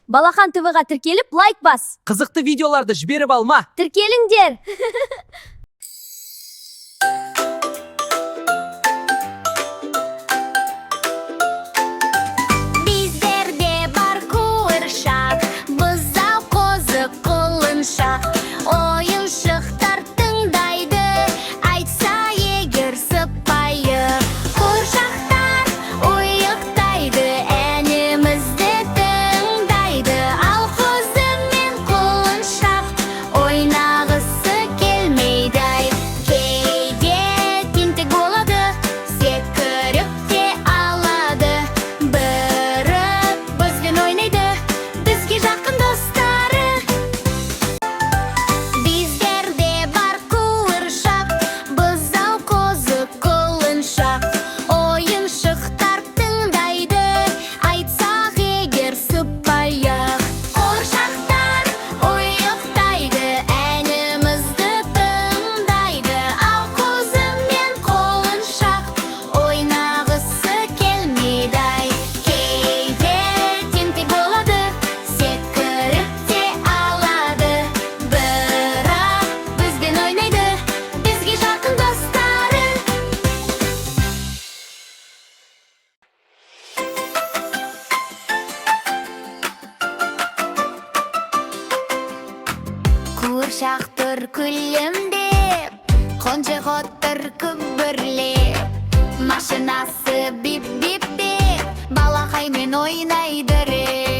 Балахан ТВ-га тіркеліп, лайк бас. Қызықты видеоларды жіберіп алма. Тіркеліңдер. Біздерде бар қуыршақ, бұзау қозы құлыншақ. Ойыншықтар тыңдайды, айтса егер сыпайы. Қуыршақтар ұйықтайды, әнімізді тыңдайды. Ал қозы мен құлыншақ ойнағысы келмейді. Кейде тентек болады, секіріп те алады. Бірі бізбен ойнайды, бізге жақын достары. Біздерде бар қуыршақ, бұзау қозы құлыншақ. Ойыншықтар тыңдайды, айтсақ егер сыпайы. Қуыршақтар ұйықтайды, әнімізді тыңдайды. Ал қозы мен құлыншақ ойнағысы келмейді. Кейде тентек болады, секіріп те алады. Бірақ бізбен ойнайды, бізге жақын достары. Қуыршақтар күлімдеп, қонжық оттыр күбірлеп. Машинасы бип-бип-бип, балақаймен ойнайды реп.